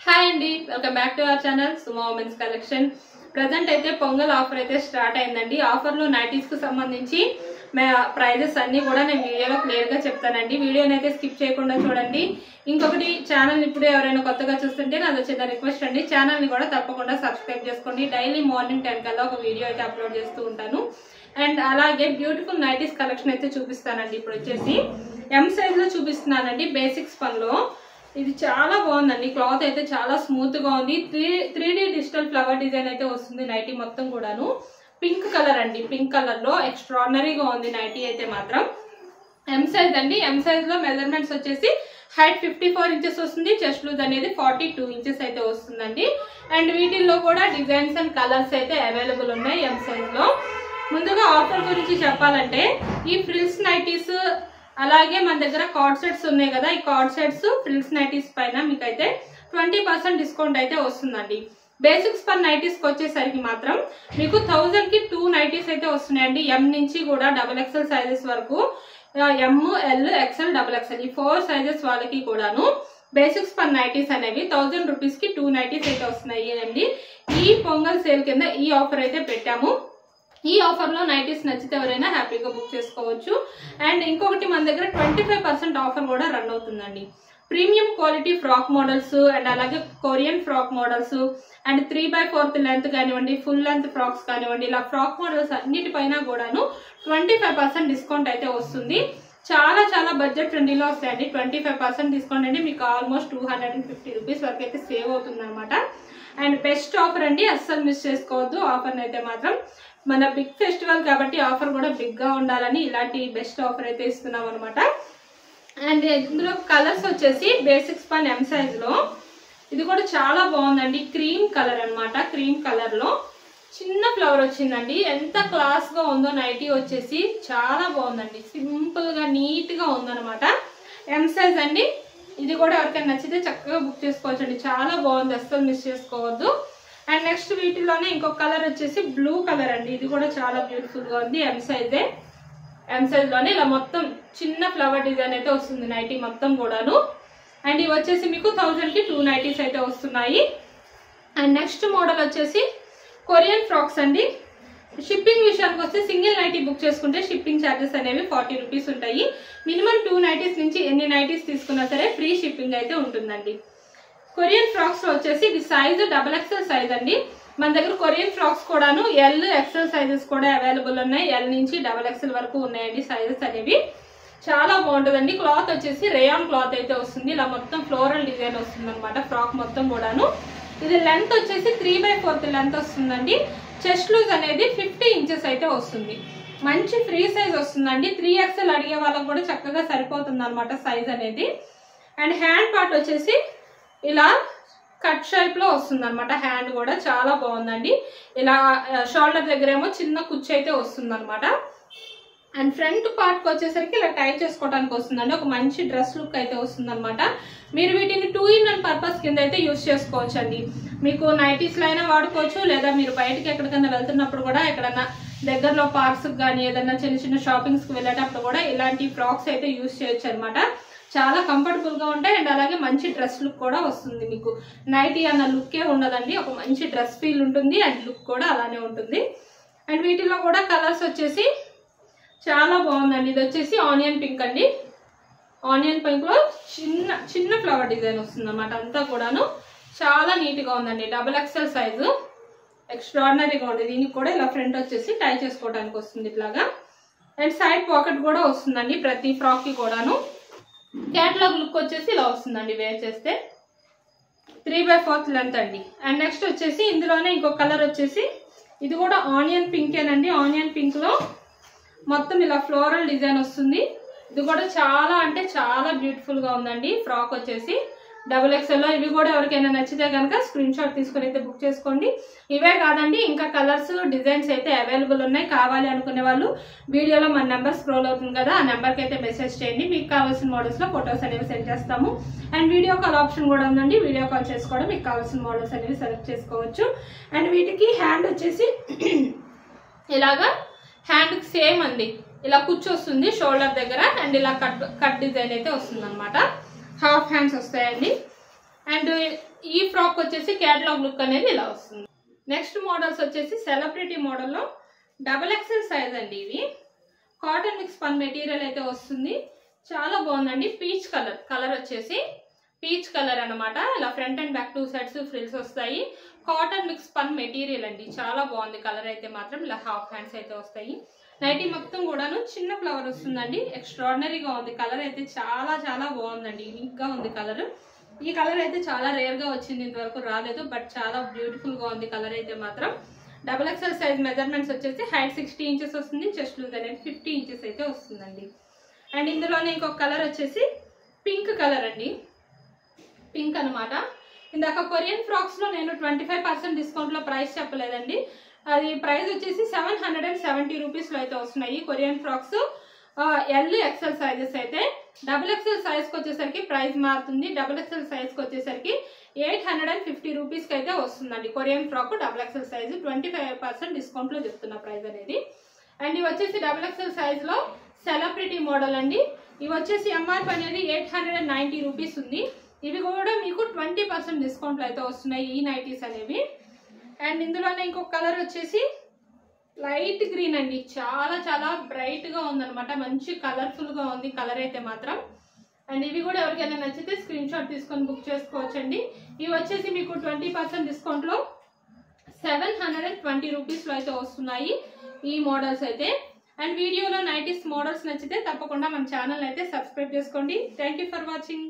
Hi అండి, welcome back to our channel Suma women's collection. Present అయితే pongal offer అయితే start అయిందండి. ఆఫర్లో నైటీస్ కు సంబంధించి ప్రైజెస్ అన్ని కూడా నేను వీడియోలో క్లియర్ గా చెప్తానండి. వీడియోని అయితే స్కిప్ చేయకుండా చూడండి. ఇంకొకటి, ఛానల్ ఇప్పుడు ఎవరైనా కొత్తగా చూస్తుంటే నాది చిన్న రిక్వెస్ట్ అండి, ఛానల్ ని కూడా తప్పకుండా సబ్స్క్రైబ్ చేసుకోండి. డైలీ మార్నింగ్ 10 కల్లా ఒక వీడియో అయితే అప్లోడ్ చేస్తూ ఉంటాను. అండ్ అలాగే బ్యూటిఫుల్ నైటీస్ కలెక్షన్ అయితే చూపిస్తానండి. ఇప్పుడు వచ్చేసి ఎం సైజ్ లో చూపిస్తున్నానండి. బేసిక్స్ పనిలో ఇది చాలా బాగుందండి. క్లాత్ అయితే చాలా స్మూత్ గా ఉంది. 3D డిజిటల్ ఫ్లవర్ డిజైన్ అయితే వస్తుంది నైటీ మొత్తం కూడాను. పింక్ కలర్ అండి, పింక్ కలర్ లో ఎక్స్ట్రాడినరీగా ఉంది నైటీ అయితే మాత్రం. ఎం సైజ్ అండి. ఎం సైజ్ లో మెజర్మెంట్స్ వచ్చేసి హైట్ 54 ఇంచెస్ వస్తుంది. చెస్ట్ లూజ్ అనేది 42 ఇంచెస్ అయితే వస్తుందండి. అండ్ వీటిల్లో కూడా డిజైన్స్ అండ్ కలర్స్ అయితే అవైలబుల్ ఉన్నాయి ఎం సైజ్ లో. ముందుగా ఆఫర్ గురించి చెప్పాలంటే, ఈ ఫ్రిల్స్ నైటీస్ అలాగే మన దగ్గర కార్డ్ సెట్స్ ఉన్నాయి కదా, ఈ కార్డ్ సెట్స్ ఫ్రిల్స్ నైటీస్ పైన మీకైతే 20% డిస్కౌంట్ అయితే వస్తుందండి. బేసిక్స్ పర్ నైటీస్ కి వచ్చేసరికి మాత్రం మీకు 1000 కి 2 నైటీస్ అయితే వస్తున్నాయండి. ఎం నుంచి కూడా XXL సైజెస్ వరకు, ఎం, ఎల్, ఎక్స్ఎల్, XXL ఈ 4 సైజెస్ వాళ్ళకి కూడాను బేసిక్స్ పర్ నైటీస్ అనేవి 1000 రూపీస్ కి 2 నైటీస్ అయితే వస్తున్నాయి అండి. ఈ పొంగల్ సేల్ కింద ఈ ఆఫర్ అయితే పెట్టాము. ఈ ఆఫర్ లో నైటీస్ నచ్చితే ఎవరైనా హ్యాపీగా బుక్ చేసుకోవచ్చు. అండ్ ఇంకొకటి, మన దగ్గర 25% ఆఫర్ కూడా రన్ అవుతుందండి. Premium quality frock models and అలాగే Korean frock models and 3/4 length కానివ్వండి, ఫుల్ లెంత్ ఫ్రాక్స్ కానివ్వండి, ఇలా ఫ్రాక్ మోడల్స్ అన్నిటిపైన కూడాను 25% డిస్కౌంట్ అయితే వస్తుంది. చాలా చాలా బడ్జెట్ ఫ్రెండ్లీలో వస్తాయండి. 25% డిస్కౌంట్ అండి మీకు ఆల్మోస్ట్ 250 రూపీస్ వరకు అయితే సేవ్ అవుతుంది అనమాట. అండ్ బెస్ట్ ఆఫర్ అండి, అస్సలు మిస్ చేసుకోవద్దు ఆఫర్ అయితే మాత్రం. మన బిగ్ ఫెస్టివల్ కాబట్టి ఆఫర్ కూడా బిగ్ గా ఉండాలని ఇలాంటి బెస్ట్ ఆఫర్ అయితే ఇస్తున్నాం అనమాట. అండ్ ఇందులో కలర్స్ వచ్చేసి బేసిక్స్ పన్ ఎం సైజ్ లో ఇది కూడా చాలా బాగుందండి. క్రీమ్ కలర్ అనమాట. క్రీమ్ కలర్ లో చిన్న ఫ్లవర్ వచ్చిందండి. ఎంత క్లాస్ గా ఉందో నైటీ వచ్చేసి చాలా బాగుందండి. సింపుల్ గా నీట్ గా ఉందన్నమాట. ఎం సైజ్ అండి. ఇది కూడా ఎవరికైనా నచ్చితే చక్కగా బుక్ చేసుకోవచ్చు అండి. చాలా బాగుంది, అస్సలు మిస్ చేసుకోవద్దు. అండ్ నెక్స్ట్ వీటిలోనే ఇంకొక కలర్ వచ్చేసి బ్లూ కలర్ అండి. ఇది కూడా చాలా బ్యూటిఫుల్ గా ఉంది. ఎం సైజే. ఎం సైజ్ లోనే ఇలా మొత్తం చిన్న ఫ్లవర్ డిజైన్ అయితే వస్తుంది నైటీ మొత్తం కూడాను. అండ్ ఇవి వచ్చేసి మీకు 1000 కి 2 నైటీస్ అయితే వస్తున్నాయి. అండ్ నెక్స్ట్ మోడల్ వచ్చేసి కొరియన్ ఫ్రాక్స్ అండి. షిప్పింగ్ విషయానికి వస్తే సింగిల్ నైటీ బుక్ చేసుకుంటే షిప్పింగ్ ఛార్జెస్ అనేవి 40 రూపీస్ ఉంటాయి. మినిమం 2 నైటీస్ నుంచి ఎన్ని నైటీస్ తీసుకున్నా సరే ఫ్రీ షిప్పింగ్ అయితే ఉంటుందండి. కొరియన్ ఫ్రాక్స్ లో వచ్చేసి ఇది సైజ్ XXL సైజ్ అండి. మన దగ్గర కొరియన్ ఫ్రాక్స్ కూడాను ఎల్, XL సైజెస్ కూడా అవైలబుల్ ఉన్నాయి. ఎల్ నుంచి XXL వరకు ఉన్నాయండి సైజెస్ అనేవి. చాలా బాగుంటుందండి. క్లాత్ వచ్చేసి రేయాన్ క్లాత్ అయితే వస్తుంది. ఇలా మొత్తం ఫ్లోరల్ డిజైన్ వస్తుంది అనమాట ఫ్రాక్ మొత్తం కూడాను. ఇది లెంత్ వచ్చేసి 3/4 లెంత్ వస్తుందండి. చెస్ట్ లూజ్ అనేది 50 ఇంచెస్ అయితే వస్తుంది. మంచి ఫ్రీ సైజ్ వస్తుందండి. 3XL అడిగే వాళ్ళకి కూడా చక్కగా సరిపోతుంది అనమాట సైజ్ అనేది. అండ్ హ్యాండ్ పార్ట్ వచ్చేసి ఇలా కట్ షేప్ లో వస్తుంది అనమాట. హ్యాండ్ కూడా చాలా బాగుందండి. ఇలా షోల్డర్ దగ్గర ఏమో చిన్న కుచ్చు అయితే వస్తుంది అనమాట. అండ్ ఫ్రంట్ పార్ట్ వచ్చేసరికి ఇలా టై చేసుకోవడానికి వస్తుందండి. ఒక మంచి డ్రెస్ లుక్ అయితే వస్తుంది అనమాట. మీరు వీటిని 2-in-1 పర్పస్ కింద అయితే యూజ్ చేసుకోవచ్చు అండి. మీకు నైటీస్ లో అయినా వాడుకోవచ్చు, లేదా మీరు బయటకి ఎక్కడికైనా వెళ్తున్నప్పుడు కూడా ఎక్కడన్నా దగ్గరలో పార్క్స్ కానీ ఏదైనా చిన్న చిన్న షాపింగ్స్ కి వెళ్ళేటప్పుడు కూడా ఇలాంటి ఫ్రాక్స్ అయితే యూజ్ చేయొచ్చు అనమాట. చాలా కంఫర్టబుల్ గా ఉంటాయి. అండ్ అలాగే మంచి డ్రెస్ లుక్ కూడా వస్తుంది. మీకు నైటీ అన్న లుక్కే ఉండదండి, ఒక మంచి డ్రెస్ ఫీల్ ఉంటుంది. అండ్ లుక్ కూడా అలానే ఉంటుంది. అండ్ వీటిలో కూడా కలర్స్ వచ్చేసి చాలా బాగుందండి. ఇది వచ్చేసి ఆనియన్ పింక్ అండి. ఆనియన్ పింక్ లో చిన్న చిన్న ఫ్లవర్ డిజైన్ వస్తుంది అన్నమాట. అంతా కూడాను చాలా నీట్ గా ఉందండి. XXL సైజు ఎక్స్ట్రాడినరీగా ఉంది. దీనికి కూడా ఇలా ఫ్రంట్ వచ్చేసి టై చేసుకోవడానికి వస్తుంది ఇట్లాగా. అండ్ సైడ్ పాకెట్ కూడా వస్తుందండి ప్రతి ఫ్రాక్ కి కూడాను. క్యాటలాగ్ లుక్ వచ్చేసి ఇలా వస్తుందండి వేర్ చేస్తే. 3/4 లెంత్ అండి. అండ్ నెక్స్ట్ వచ్చేసి ఇందులోనే ఇంకొక కలర్ వచ్చేసి ఇది కూడా ఆనియన్ పింకేనండి. ఆనియన్ పింక్ లో మొత్తం ఇలా ఫ్లోరల్ డిజైన్ వస్తుంది. ఇది కూడా చాలా అంటే చాలా బ్యూటిఫుల్ గా ఉందండి. ఫ్రాక్ వచ్చేసి XXL లో. ఇవి కూడా ఎవరికైనా నచ్చితే కనుక స్క్రీన్ షాట్ తీసుకుని అయితే బుక్ చేసుకోండి. ఇవే కాదండి, ఇంకా కలర్స్ డిజైన్స్ అయితే అవైలబుల్ ఉన్నాయి. కావాలి అనుకునే వాళ్ళు వీడియోలో మన నెంబర్ స్క్రోల్ అవుతుంది కదా, ఆ నెంబర్కి అయితే మెసేజ్ చేయండి. మీకు కావాల్సిన మోడల్స్ లో ఫొటోస్ అనేవి సెండ్ చేస్తాము. అండ్ వీడియో కాల్ ఆప్షన్ కూడా ఉందండి. వీడియో కాల్ చేసుకోవడం మీకు కావాల్సిన మోడల్స్ అనేవి సెలెక్ట్ చేసుకోవచ్చు. అండ్ వీటికి హ్యాండ్ వచ్చేసి ఇలాగా హ్యాండ్ సేమ్ అండి, ఇలా కుచ్చు వస్తుంది షోల్డర్ దగ్గర. అండ్ ఇలా కట్ డిజైన్ అయితే వస్తుంది అనమాట. హాఫ్ హ్యాండ్స్ వస్తాయండి. అండ్ ఈ ఫ్రాక్ వచ్చేసి క్యాటలాగ్ లుక్ అనేది ఇలా వస్తుంది. నెక్స్ట్ మోడల్స్ వచ్చేసి సెలబ్రిటీ మోడల్లో XXL సైజ్ అండి. ఇవి కాటన్ మిక్స్ పన్ మెటీరియల్ అయితే వస్తుంది. చాలా బాగుందండి. పీచ్ కలర్ వచ్చేసి పీచ్ కలర్ అనమాట. ఇలా front and back 2 sides frills వస్తాయి. కాటన్ మిక్స్ పన్ మెటీరియల్ అండి. చాలా బాగుంది కలర్ అయితే మాత్రం. ఇలా హాఫ్ హ్యాండ్స్ అయితే వస్తాయి. నైటీ మొత్తం కూడాను చిన్న ఫ్లవర్ వస్తుందండి. ఎక్స్ట్రాడినరీగా ఉంది. కలర్ అయితే చాలా చాలా బాగుందండి. యూనిక్ గా ఉంది కలర్. ఈ కలర్ అయితే చాలా రేర్ గా వచ్చింది, ఇంతవరకు రాలేదు. బట్ చాలా బ్యూటిఫుల్ గా ఉంది కలర్ అయితే మాత్రం. XXL సైజ్ మెజర్మెంట్స్ వచ్చేసి హైట్ 60 ఇంచెస్ వస్తుంది. చెస్ట్ లూజ్ అనేది 50 ఇంచెస్ అయితే వస్తుందండి. అండ్ ఇందులోనే ఇంకొక కలర్ వచ్చేసి పింక్ కలర్ అండి. పింక్ అనమాట. ఇందాక కొరియన్ ఫ్రాక్స్ లో నేను 25% డిస్కౌంట్ లో ప్రైస్ చెప్పలేదండి. అది ప్రైస్ వచ్చేసి 770 రూపీస్ లో అయితే వస్తున్నాయి కొరియన్ ఫ్రాక్స్. XL సైజెస్ అయితే. XXL సైజ్ కి వచ్చేసరికి ప్రైస్ మారుతుంది. XXL సైజ్ కి వచ్చేసరికి 850 రూపీస్ కి అయితే వస్తుందండి Korean frock. XXL size 25% discount లో చెప్తున్న ప్రైస్ అనేది. అండ్ ఇవి వచ్చేసి XXL సైజ్ లో సెలబ్రిటీ మోడల్ అండి. ఇవి వచ్చేసి ఎంఆర్పి అనేది 890 రూపీస్ ఉంది. ఇవి కూడా మీకు 20% డిస్కౌంట్ లో అయితే వస్తున్నాయి ఈ నైటీస్ అనేవి. అండ్ ఇందులోనే ఇంకొక కలర్ వచ్చేసి లైట్ గ్రీన్ అండి. చాలా చాలా బ్రైట్ గా ఉందన్నమాట. మంచి కలర్ఫుల్ గా ఉంది కలర్ అయితే మాత్రం. అండ్ ఇవి కూడా ఎవరికైనా నచ్చితే స్క్రీన్ షాట్ తీసుకొని బుక్ చేసుకోవచ్చండి. ఇవి వచ్చేసి మీకు 20% డిస్కౌంట్ లో 720 రూపీస్ లో అయితే వస్తున్నాయి ఈ మోడల్స్ అయితే. అండ్ వీడియోలో నైటీస్ మోడల్స్ నచ్చితే తప్పకుండా మన ఛానల్ అయితే సబ్స్క్రైబ్ చేసుకోండి. Thank you for watching.